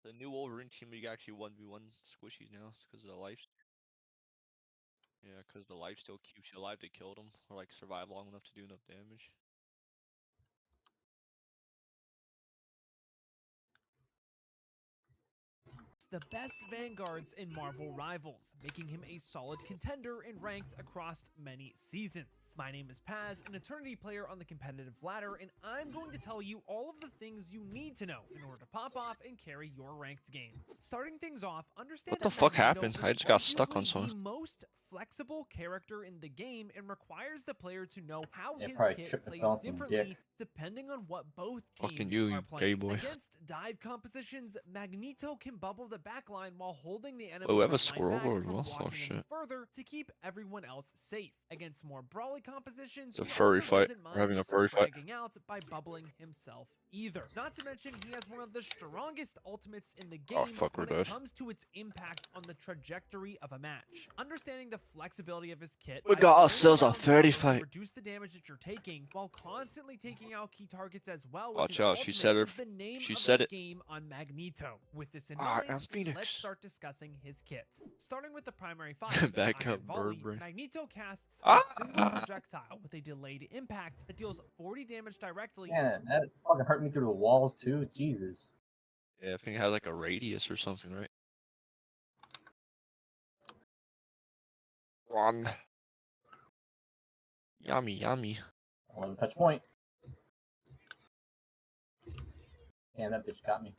The new Wolverine team, you actually 1v1 squishies now because of the life. Yeah, because the life still keeps you alive to kill them or like survive long enough to do enough damage. The best vanguards in Marvel Rivals, making him a solid contender and ranked across many seasons. My name is Paz, an Eternity player on the competitive ladder, and I'm going to tell you all of the things you need to know in order to pop off and carry your ranked games. Starting things off, understand What the that fuck Magneto happened? is I just got stuck on arguably something. the most flexible character in the game and requires the player to know how his kit plays differently depending on what both teams are playing. Gay boy. Against dive compositions, Magneto can bubble the backline while holding the enemy Oh, we have a front squirrel line back lord from as well? walking Oh shit. any further to keep everyone else safe. Against more brawly compositions, It's a he furry also fight. doesn't We're mind having a just furry fight. fragging out by bubbling himself either. Not to mention, he has one of the strongest ultimates in the game when it comes to its impact on the trajectory of a match. Understanding the flexibility of his kit, We got ourselves a 30 fight. reduce the damage that you're taking while constantly taking out key targets as well. Watch out, she said it. She said it. Game on Magneto. With this in mind, let's start discussing his kit. Starting with the primary fire, back up, bird brain. Magneto casts a single projectile with a delayed impact that deals 40 damage directly. Yeah, that fucking hurt me through the walls too. Jesus. Yeah, I think it has like a radius or something, right? One. Yummy, yummy. 11 touch point. And that bitch got me.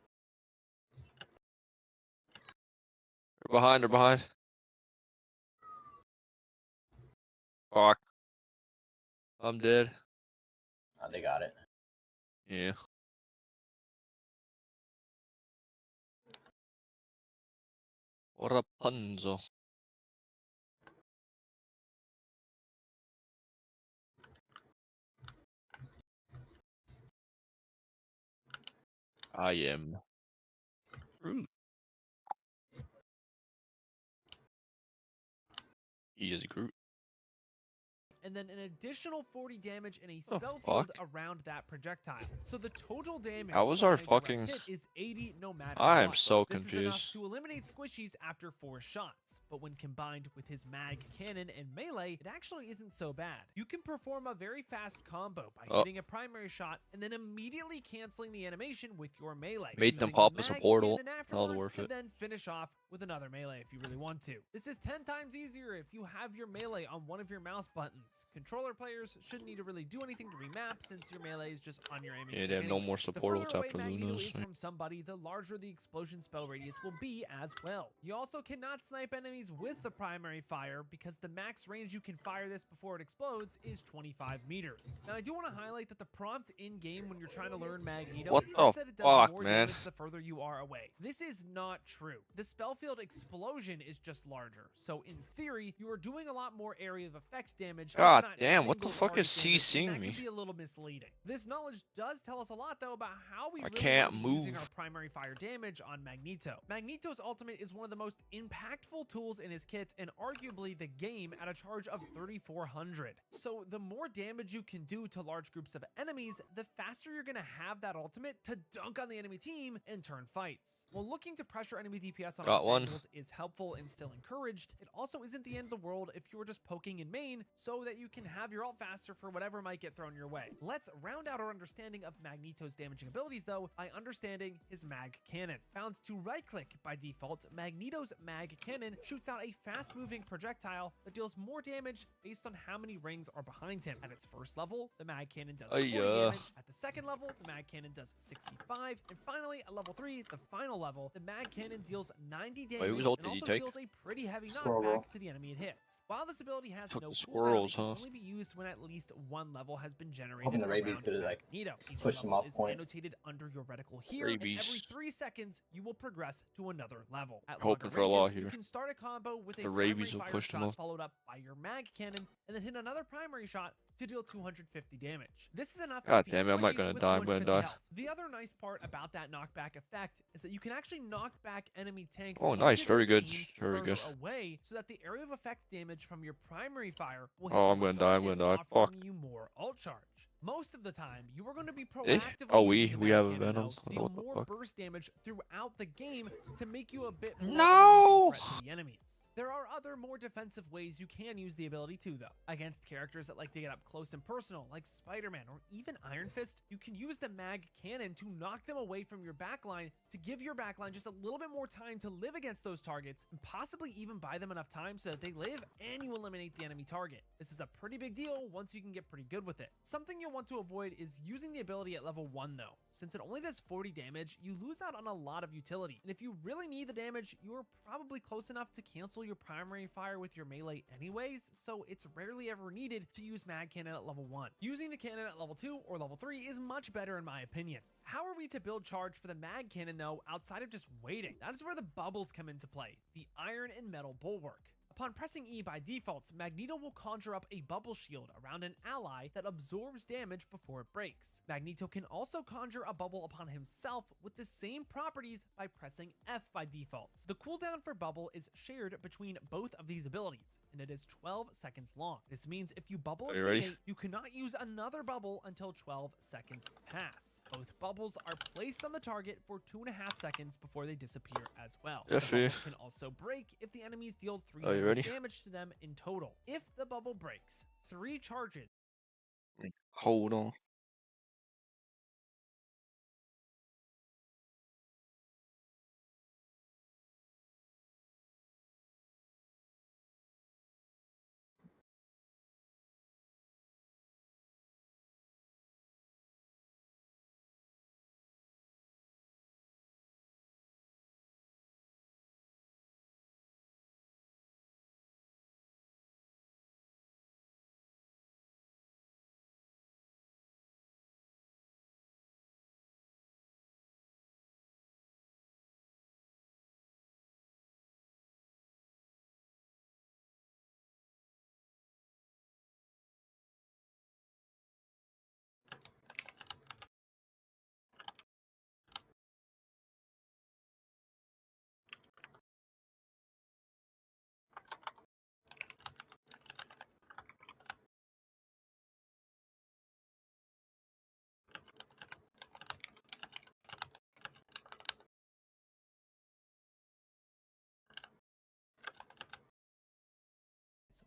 They're behind, they're behind. Fuck. I'm dead. Oh, they got it. Yeah. What a punzo. I am Groot. He is Groot. And then an additional 40 damage in a spell field around that projectile. So the total damage how was our fucking is 80 no matter I am what. so this confused. Is enough to eliminate squishies after 4 shots, but when combined with his mag cannon and melee, it actually isn't so bad. You can perform a very fast combo by hitting a primary shot and then immediately canceling the animation with your melee. Made them pop us a portal. All worth it. Then finish off with another melee if you really want to. This is 10 times easier if you have your melee on one of your mouse buttons. Controller players shouldn't need to really do anything to remap since your melee is just on your aiming stick. Yeah, they have no more support after Luna's. From somebody, the larger the explosion spell radius will be as well. You also cannot snipe enemies with the primary fire because the max range you can fire this before it explodes is 25 meters. Now I do want to highlight that the prompt in game when you're trying to learn Magneto says that it does more damage the further you are away. This is not true. The spell field explosion is just larger, so in theory you are doing a lot more area of effect damage. God damn, what the fuck is CCing me? That can be a little misleading. This knowledge does tell us a lot though about how we using our primary fire damage on Magneto. Magneto's ultimate is one of the most impactful tools in his kit and arguably the game at a charge of 3,400. So the more damage you can do to large groups of enemies, the faster you're gonna have that ultimate to dunk on the enemy team and turn fights. While looking to pressure enemy DPS on angles is helpful and still encouraged, it also isn't the end of the world if you're just poking in main so that you can have your ult faster for whatever might get thrown your way. Let's round out our understanding of Magneto's damaging abilities though by understanding his mag cannon. Found to right click by default, Magneto's mag cannon shoots out a fast moving projectile that deals more damage based on how many rings are behind him. At its first level, the mag cannon does 40 damage. At the second level, the mag cannon does 65. And finally, at level 3, the final level, the mag cannon deals 90 damage and also deals a pretty heavy knockback to the enemy it hits. While this ability has no cooldown, it can only be used when at least one level has been generated. Hoping the rabies could like push them off point. Annotated under your reticle here, and every 3 seconds you will progress to another level. At hoping for a lot here. You can start a combo with the rabies will push them off, followed up by your mag cannon, and then hit another primary shot to deal 250 damage. This is enough. God damn it, I'm not gonna die. I'm gonna die. The other nice part about that knockback effect is that you can actually knock back enemy tanks. Oh, nice, very good, very good. Away, so that the area of effect damage from your primary fire will hit I'm gonna die. I'm gonna die. Fuck. You more ult charge. Most of the time, you are going to be Eh? proactively Oh, using the we mag have cannon, Venoms. though, to do What the more fuck? burst damage throughout the game to make you a bit more of a No! lethal threat to the enemies. There are other more defensive ways you can use the ability too, though. Against characters that like to get up close and personal, like Spider-Man or even Iron Fist, you can use the mag cannon to knock them away from your backline to give your backline just a little bit more time to live against those targets and possibly even buy them enough time so that they live and you eliminate the enemy target. This is a pretty big deal once you can get pretty good with it. Something you'll want to avoid is using the ability at level 1 though. Since it only does 40 damage, you lose out on a lot of utility. And if you really need the damage, you are probably close enough to cancel your primary fire with your melee anyways, so it's rarely ever needed to use mag cannon at level 1. Using the cannon at level 2 or level 3 is much better in my opinion. How are we to build charge for the mag cannon though, outside of just waiting? That is where the bubbles come into play, the iron and metal bulwark. Upon pressing E by default, Magneto will conjure up a bubble shield around an ally that absorbs damage before it breaks. Magneto can also conjure a bubble upon himself with the same properties by pressing F by default. The cooldown for bubble is shared between both of these abilities, and it is 12 seconds long. This means if you bubble a teammate, you cannot use another bubble until 12 seconds pass. Both bubbles are placed on the target for 2.5 seconds before they disappear as well. The bubbles can also break if the enemies deal 300 damage to them in total. If the bubble breaks, 3 charges. Hold on.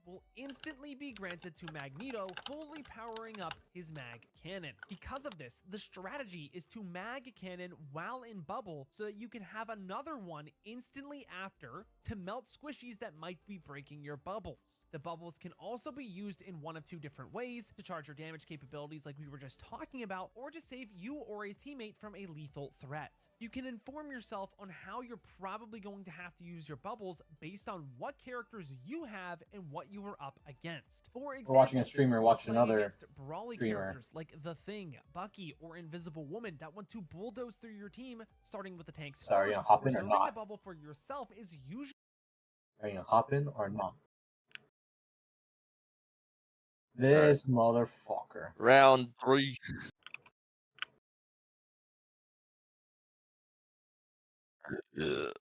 Will instantly be granted to Magneto, fully powering up his mag cannon. Because of this, the strategy is to mag cannon while in bubble so that you can have another one instantly after to melt squishies that might be breaking your bubbles. The bubbles can also be used in one of 2 different ways: to charge your damage capabilities like we were just talking about, or to save you or a teammate from a lethal threat. You can inform yourself on how you're probably going to have to use your bubbles based on what characters you have and what you are up against. For example, we're watching a streamer watch another brawly streamer. Characters like The Thing, Bucky, or Invisible Woman that want to bulldoze through your team, starting with the tanks. So are you first. gonna hop in or Reserving not? the bubble for yourself is usually. Are you gonna hop in or not? This motherfucker. Round 3. Ugh.